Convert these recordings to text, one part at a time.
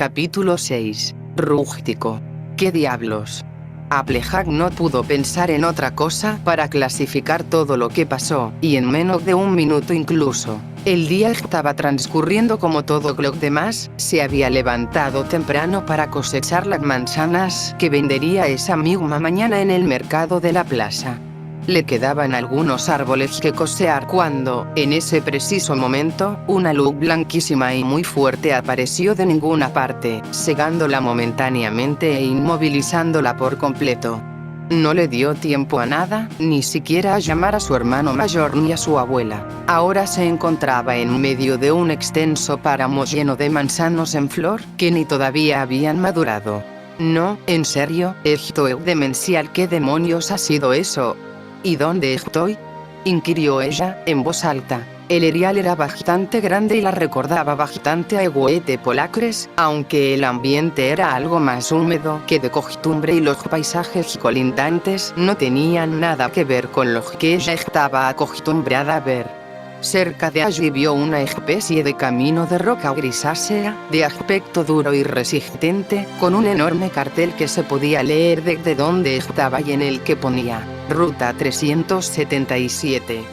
Capítulo 6. Rústico. ¿Qué diablos? Applejack no pudo pensar en otra cosa para clasificar todo lo que pasó, y en menos de un minuto incluso. El día estaba transcurriendo como todo lo demás. Se había levantado temprano para cosechar las manzanas que vendería esa misma mañana en el mercado de la plaza. Le quedaban algunos árboles que cosear cuando, en ese preciso momento, una luz blanquísima y muy fuerte apareció de ninguna parte, cegándola momentáneamente e inmovilizándola por completo. No le dio tiempo a nada, ni siquiera a llamar a su hermano mayor ni a su abuela. Ahora se encontraba en medio de un extenso páramo lleno de manzanos en flor, que ni todavía habían madurado. No, en serio, esto es demencial. ¿Qué demonios ha sido eso? ¿Y dónde estoy?, inquirió ella, en voz alta. El erial era bastante grande y la recordaba bastante a Egoete Polacres, aunque el ambiente era algo más húmedo que de costumbre y los paisajes colindantes no tenían nada que ver con lo que ella estaba acostumbrada a ver. Cerca de allí vio una especie de camino de roca grisácea, de aspecto duro y resistente, con un enorme cartel que se podía leer desde donde estaba y en el que ponía: Ruta 377.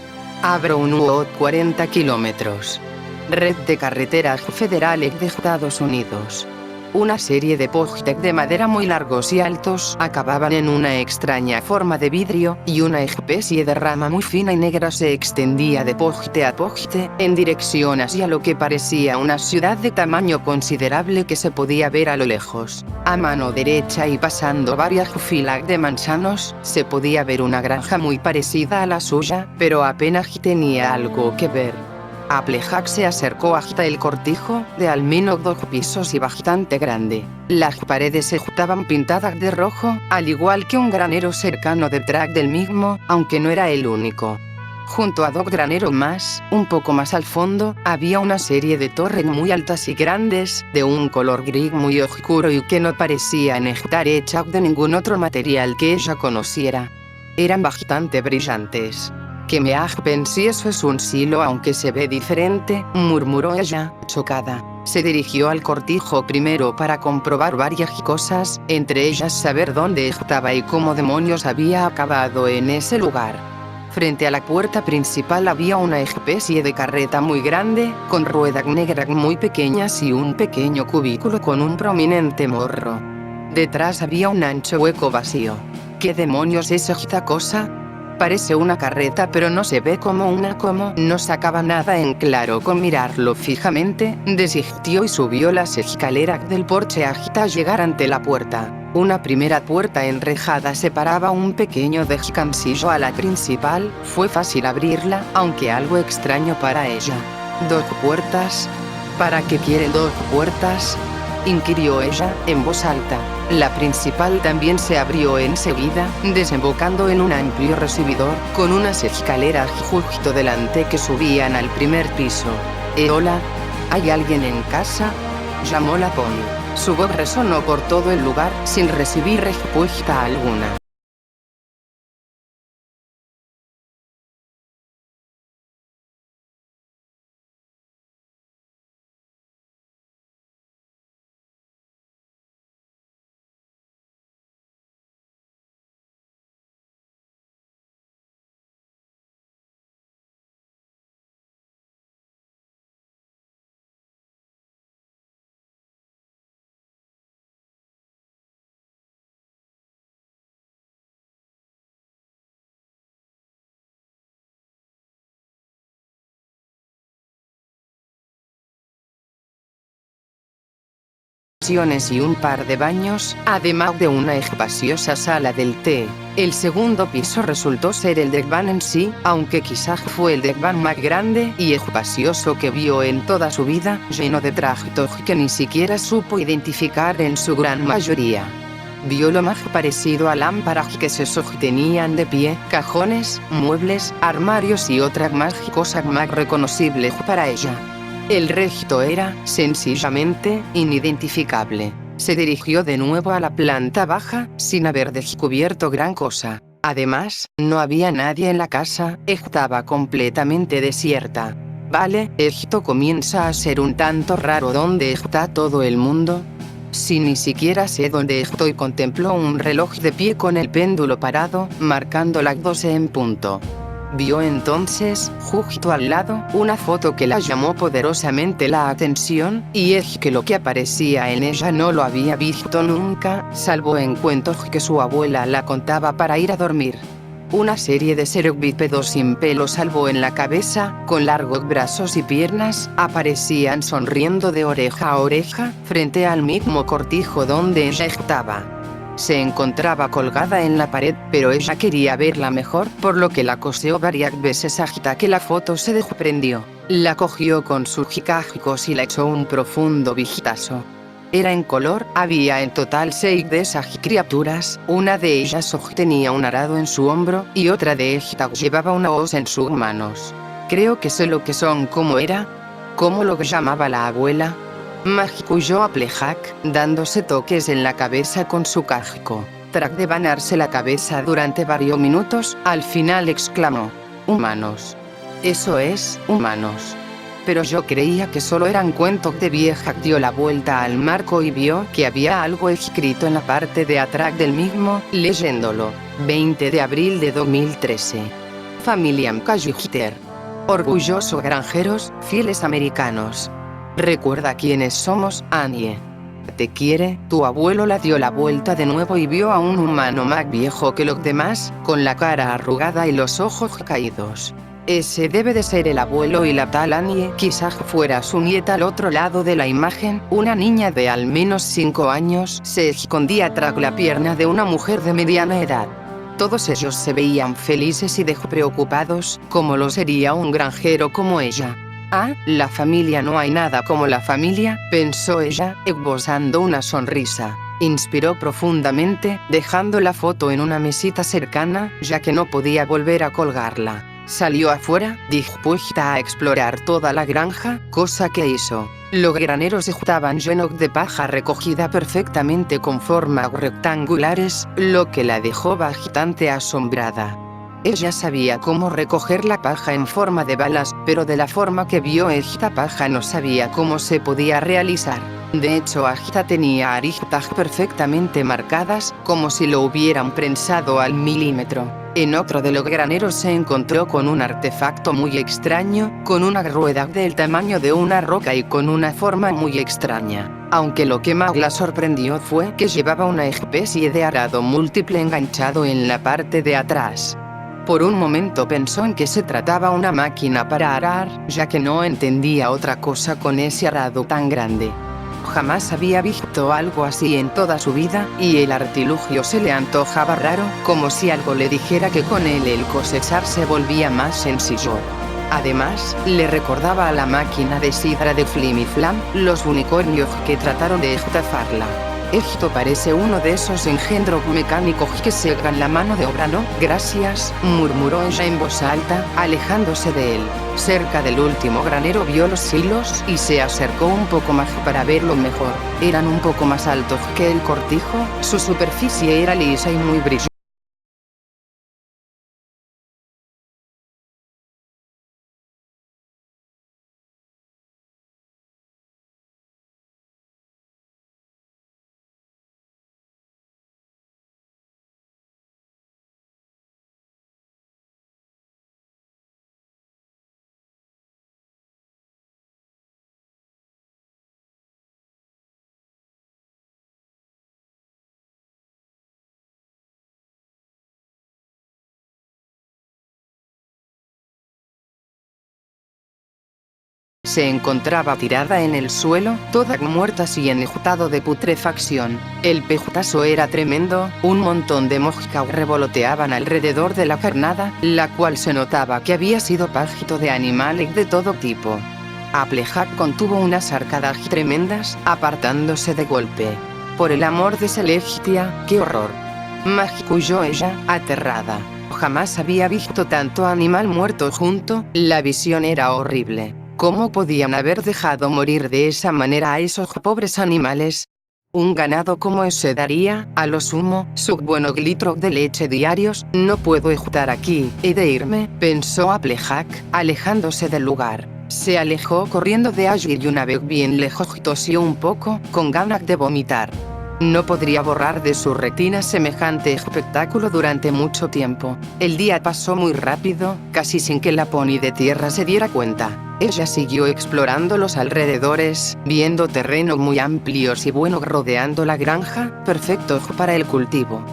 Avro 40 kilómetros. Red de carreteras federales de Estados Unidos. Una serie de postes de madera muy largos y altos acababan en una extraña forma de vidrio, y una especie de rama muy fina y negra se extendía de poste a poste, en dirección hacia lo que parecía una ciudad de tamaño considerable que se podía ver a lo lejos. A mano derecha y pasando varias filas de manzanos, se podía ver una granja muy parecida a la suya, pero apenas tenía algo que ver. Applejack se acercó hasta el cortijo, de al menos 2 pisos y bastante grande. Las paredes estaban pintadas de rojo, al igual que un granero cercano detrás del mismo, aunque no era el único. Junto a 2 graneros más, un poco más al fondo, había una serie de torres muy altas y grandes, de un color gris muy oscuro y que no parecían estar hechas de ningún otro material que ella conociera. Eran bastante brillantes. «Que me hagan si eso es un silo aunque se ve diferente», murmuró ella, chocada. Se dirigió al cortijo primero para comprobar varias cosas, entre ellas saber dónde estaba y cómo demonios había acabado en ese lugar. Frente a la puerta principal había una especie de carreta muy grande, con ruedas negras muy pequeñas y un pequeño cubículo con un prominente morro. Detrás había un ancho hueco vacío. ¿Qué demonios es esta cosa? Parece una carreta pero no se ve como una. Como no sacaba nada en claro con mirarlo fijamente, desistió y subió las escaleras del porche hasta llegar ante la puerta. Una primera puerta enrejada separaba un pequeño descansillo a la principal. Fue fácil abrirla, aunque algo extraño para ella. ¿2 puertas? ¿Para qué quiere 2 puertas?, inquirió ella, en voz alta. La principal también se abrió enseguida, desembocando en un amplio recibidor, con unas escaleras justo delante que subían al primer piso. «Hola, ¿hay alguien en casa?», llamó la Pony. Su voz resonó por todo el lugar, sin recibir respuesta alguna. Y un par de baños, además de una espaciosa sala del té. El segundo piso resultó ser el desván en sí, aunque quizás fue el desván más grande y espacioso que vio en toda su vida, lleno de trastos que ni siquiera supo identificar en su gran mayoría. Vio lo más parecido a lámparas que se sostenían de pie, cajones, muebles, armarios y otras más cosas más reconocibles para ella. El resto era, sencillamente, inidentificable. Se dirigió de nuevo a la planta baja, sin haber descubierto gran cosa. Además, no había nadie en la casa, estaba completamente desierta. Vale, esto comienza a ser un tanto raro. ¿Dónde está todo el mundo? Si ni siquiera sé dónde estoy. Contempló un reloj de pie con el péndulo parado, marcando las 12 en punto. Vio entonces, justo al lado, una foto que la llamó poderosamente la atención, y es que lo que aparecía en ella no lo había visto nunca, salvo en cuentos que su abuela la contaba para ir a dormir. Una serie de seres bípedos sin pelo salvo en la cabeza, con largos brazos y piernas, aparecían sonriendo de oreja a oreja, frente al mismo cortijo donde ella estaba. Se encontraba colgada en la pared, pero ella quería verla mejor, por lo que la coseó varias veces hasta que la foto se desprendió. La cogió con sus jicájicos y la echó un profundo vistazo. Era en color, había en total 6 de esas criaturas, una de ellas sostenía un arado en su hombro, y otra de ellas llevaba una hoz en sus manos. Creo que sé lo que son. ¿Cómo era? ¿Cómo lo llamaba la abuela? Masculló Applejack, dándose toques en la cabeza con su casco. Tras devanarse la cabeza durante varios minutos, al final exclamó: «Humanos. Eso es, humanos. Pero yo creía que solo eran cuentos de vieja». Dio la vuelta al marco y vio que había algo escrito en la parte de atrás del mismo, leyéndolo: 20 de abril de 2013. Familia McAllister. Orgullosos granjeros, fieles americanos. Recuerda quiénes somos, Annie. Te quiere. Tu abuelo la dio la vuelta de nuevo y vio a un humano más viejo que los demás, con la cara arrugada y los ojos caídos. Ese debe de ser el abuelo y la tal Annie, quizás fuera su nieta. Al otro lado de la imagen, una niña de al menos 5 años se escondía tras la pierna de una mujer de mediana edad. Todos ellos se veían felices y despreocupados, como lo sería un granjero como ella. «Ah, la familia. No hay nada como la familia», pensó ella, esbozando una sonrisa. Inspiró profundamente, dejando la foto en una mesita cercana, ya que no podía volver a colgarla. Salió afuera, dispuesta a explorar toda la granja, cosa que hizo. Los graneros estaban llenos de paja recogida perfectamente con formas rectangulares, lo que la dejó bastante asombrada. Ella sabía cómo recoger la paja en forma de balas, pero de la forma que vio esta paja no sabía cómo se podía realizar. De hecho, esta tenía aristas perfectamente marcadas, como si lo hubieran prensado al milímetro. En otro de los graneros se encontró con un artefacto muy extraño, con una rueda del tamaño de una roca y con una forma muy extraña. Aunque lo que más la sorprendió fue que llevaba una especie de arado múltiple enganchado en la parte de atrás. Por un momento pensó en que se trataba una máquina para arar, ya que no entendía otra cosa con ese arado tan grande. Jamás había visto algo así en toda su vida, y el artilugio se le antojaba raro, como si algo le dijera que con él el cosechar se volvía más sencillo. Además, le recordaba a la máquina de sidra de Flim y Flam, los unicornios que trataron de estafarla. Esto parece uno de esos engendros mecánicos que segan la mano de obra, ¿no? Gracias, murmuró ella en voz alta, alejándose de él. Cerca del último granero vio los hilos y se acercó un poco más para verlo mejor. Eran un poco más altos que el cortijo, su superficie era lisa y muy brillante. Se encontraba tirada en el suelo, toda muerta y en estado de putrefacción. El pejotazo era tremendo, un montón de moscas revoloteaban alrededor de la carnada, la cual se notaba que había sido pasto de animales de todo tipo. Applejack contuvo unas arcadas tremendas, apartándose de golpe. «Por el amor de Celestia, qué horror», masculló ella, aterrada. Jamás había visto tanto animal muerto junto, la visión era horrible. ¿Cómo podían haber dejado morir de esa manera a esos pobres animales? Un ganado como ese daría, a lo sumo, sus buenos litros de leche diarios. «No puedo estar aquí, he de irme», pensó Applejack, alejándose del lugar. Se alejó corriendo de allí y una vez bien lejos tosió un poco, con ganas de vomitar. No podría borrar de su retina semejante espectáculo durante mucho tiempo. El día pasó muy rápido, casi sin que la pony de tierra se diera cuenta. Ella siguió explorando los alrededores, viendo terrenos muy amplios y buenos rodeando la granja, perfectos para el cultivo.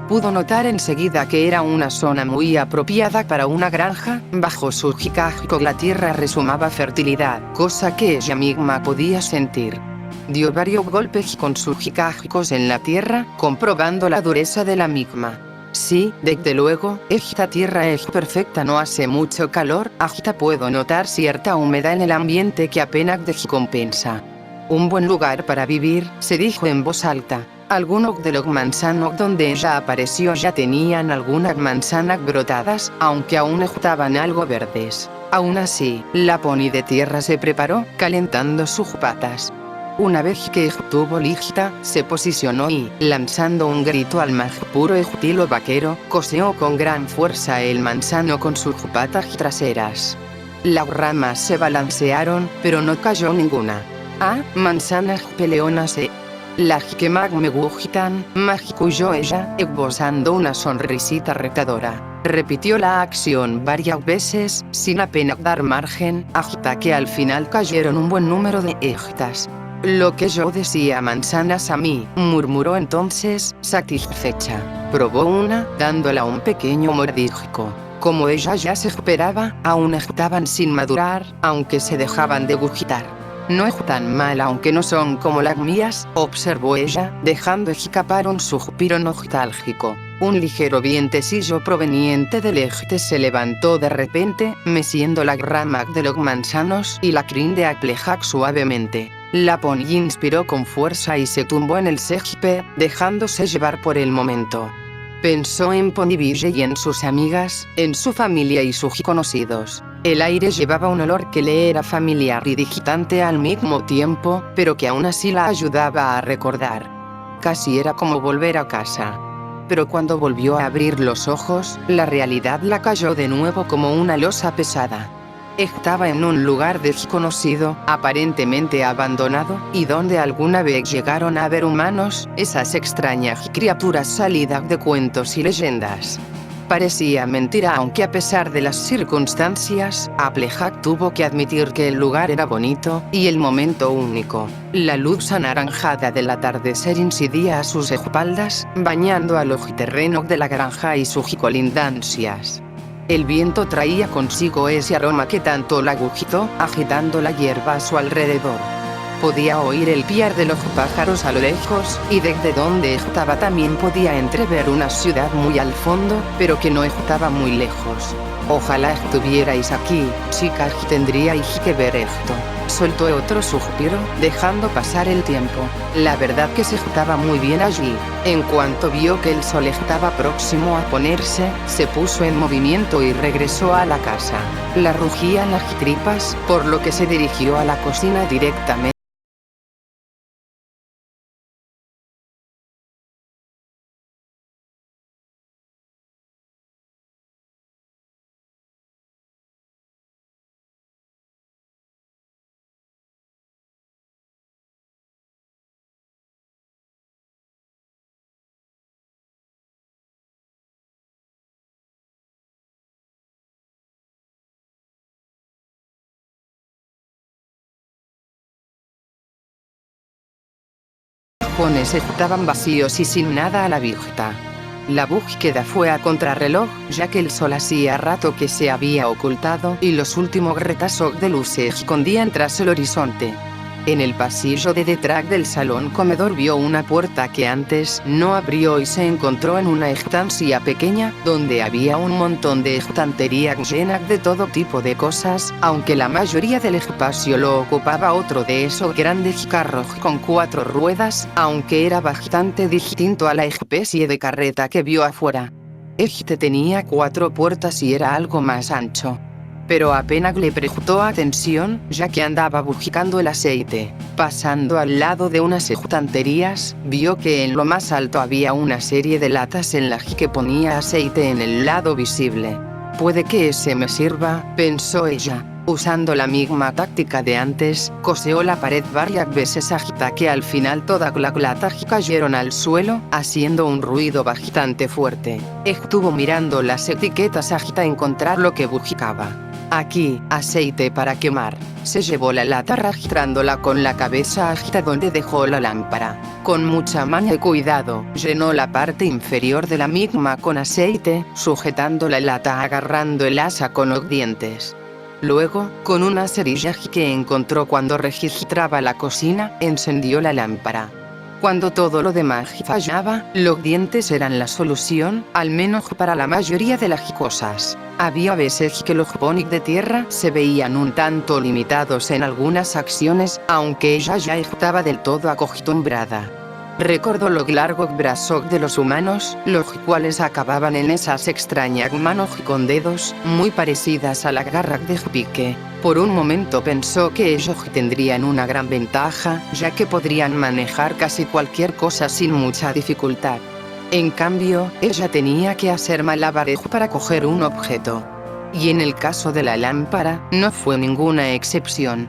Pudo notar enseguida que era una zona muy apropiada para una granja. Bajo su jicajico la tierra resumaba fertilidad, cosa que ella misma podía sentir. Dio varios golpes con sus jicajicos en la tierra, comprobando la dureza de la misma. Sí, desde luego, esta tierra es perfecta, no hace mucho calor, hasta puedo notar cierta humedad en el ambiente que apenas descompensa. Un buen lugar para vivir, se dijo en voz alta. Algunos de los manzanos donde ella apareció ya tenían algunas manzanas brotadas, aunque aún estaban algo verdes. Aún así, la pony de tierra se preparó, calentando sus patas. Una vez que estuvo lista, se posicionó y, lanzando un grito al más puro estilo vaquero, coseó con gran fuerza el manzano con sus patas traseras. Las ramas se balancearon, pero no cayó ninguna. Ah, manzanas peleonas las que más me gustan, masculló ella, esbozando una sonrisita retadora. Repitió la acción varias veces, sin apenas dar margen, hasta que al final cayeron un buen número de estas. Lo que yo decía manzanas a mí, murmuró entonces, satisfecha. Probó una, dándola un pequeño mordisco. Como ella ya se esperaba, aún estaban sin madurar, aunque se dejaban de gustar. No es tan mal aunque no son como las mías, observó ella, dejando escapar un suspiro nostálgico. Un ligero vientecillo proveniente del este se levantó de repente, meciendo las ramas de los manzanos y la crin de Applejack suavemente. La pony inspiró con fuerza y se tumbó en el césped, dejándose llevar por el momento. Pensó en Ponyville y en sus amigas, en su familia y sus conocidos. El aire llevaba un olor que le era familiar y distante al mismo tiempo, pero que aún así la ayudaba a recordar. Casi era como volver a casa. Pero cuando volvió a abrir los ojos, la realidad la cayó de nuevo como una losa pesada. Estaba en un lugar desconocido, aparentemente abandonado, y donde alguna vez llegaron a ver humanos, esas extrañas criaturas salidas de cuentos y leyendas. Parecía mentira, aunque a pesar de las circunstancias, Applejack tuvo que admitir que el lugar era bonito, y el momento único. La luz anaranjada del atardecer incidía a sus espaldas, bañando a los terrenos de la granja y sus colindancias. El viento traía consigo ese aroma que tanto la agitó, agitando la hierba a su alrededor. Podía oír el piar de los pájaros a lo lejos, y desde donde estaba también podía entrever una ciudad muy al fondo, pero que no estaba muy lejos. Ojalá estuvierais aquí, chicas, tendríais que ver esto. Soltó otro suspiro, dejando pasar el tiempo. La verdad que se estaba muy bien allí. En cuanto vio que el sol estaba próximo a ponerse, se puso en movimiento y regresó a la casa. La rugían las tripas, por lo que se dirigió a la cocina directamente. Los cajones estaban vacíos y sin nada a la vista. La búsqueda fue a contrarreloj, ya que el sol hacía rato que se había ocultado y los últimos retazos de luz se escondían tras el horizonte. En el pasillo de detrás del salón comedor vio una puerta que antes no abrió y se encontró en una estancia pequeña, donde había un montón de estanterías llenas de todo tipo de cosas, aunque la mayoría del espacio lo ocupaba otro de esos grandes carros con 4 ruedas, aunque era bastante distinto a la especie de carreta que vio afuera. Este tenía 4 puertas y era algo más ancho. Pero apenas le prestó atención, ya que andaba buscando el aceite. Pasando al lado de unas estanterías, vio que en lo más alto había una serie de latas en las que ponía aceite en el lado visible. Puede que ese me sirva, pensó ella. Usando la misma táctica de antes, coseó la pared varias veces hasta que al final todas las latas cayeron al suelo, haciendo un ruido bastante fuerte. Estuvo mirando las etiquetas hasta encontrar lo que buscaba. Aquí, aceite para quemar. Se llevó la lata arrastrándola con la cabeza hasta donde dejó la lámpara. Con mucha maña y cuidado, llenó la parte inferior de la misma con aceite, sujetando la lata agarrando el asa con los dientes. Luego, con una cerilla que encontró cuando registraba la cocina, encendió la lámpara. Cuando todo lo demás fallaba, los dientes eran la solución, al menos para la mayoría de las cosas. Había veces que los ponies de tierra se veían un tanto limitados en algunas acciones, aunque ella ya estaba del todo acostumbrada. Recordó los largos brazos de los humanos, los cuales acababan en esas extrañas manos con dedos, muy parecidas a las garras de pique. Por un momento pensó que ellos tendrían una gran ventaja, ya que podrían manejar casi cualquier cosa sin mucha dificultad. En cambio, ella tenía que hacer malabares para coger un objeto. Y en el caso de la lámpara, no fue ninguna excepción.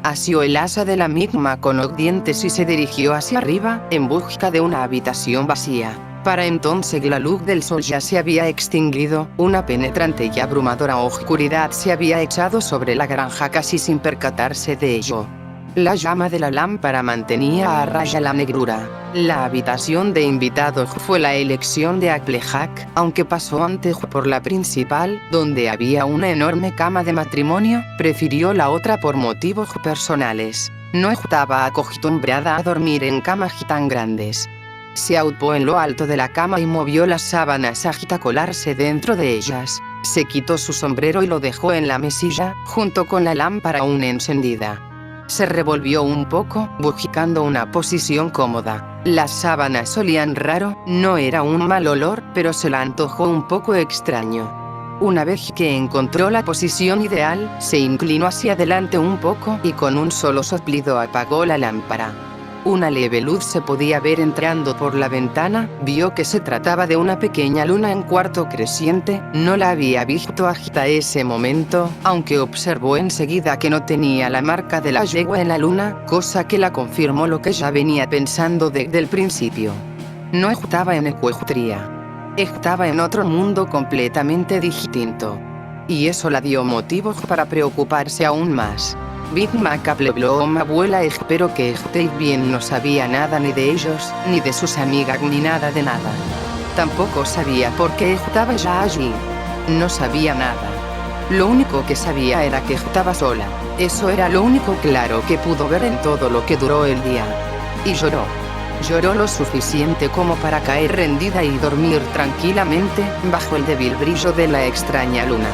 Asió el asa de la misma con los dientes y se dirigió hacia arriba, en busca de una habitación vacía. Para entonces la luz del sol ya se había extinguido, una penetrante y abrumadora oscuridad se había echado sobre la granja casi sin percatarse de ello. La llama de la lámpara mantenía a raya la negrura. La habitación de invitados fue la elección de Applejack, aunque pasó antes por la principal, donde había una enorme cama de matrimonio, prefirió la otra por motivos personales. No estaba acostumbrada a dormir en camas tan grandes. Se aupó en lo alto de la cama y movió las sábanas hasta colarse dentro de ellas. Se quitó su sombrero y lo dejó en la mesilla, junto con la lámpara aún encendida. Se revolvió un poco, buscando una posición cómoda. Las sábanas olían raro, no era un mal olor, pero se la antojó un poco extraño. Una vez que encontró la posición ideal, se inclinó hacia adelante un poco y con un solo soplido apagó la lámpara. Una leve luz se podía ver entrando por la ventana, vio que se trataba de una pequeña luna en cuarto creciente, no la había visto hasta ese momento, aunque observó enseguida que no tenía la marca de la yegua en la luna, cosa que la confirmó lo que ya venía pensando desde el principio. No estaba en Ecuestria. Estaba en otro mundo completamente distinto. Y eso la dio motivos para preocuparse aún más. Big Mac habló a mi abuela, espero que estéis bien. No sabía nada ni de ellos, ni de sus amigas, ni nada de nada. Tampoco sabía por qué estaba ya allí. No sabía nada. Lo único que sabía era que estaba sola. Eso era lo único claro que pudo ver en todo lo que duró el día. Y lloró. Lloró lo suficiente como para caer rendida y dormir tranquilamente, bajo el débil brillo de la extraña luna.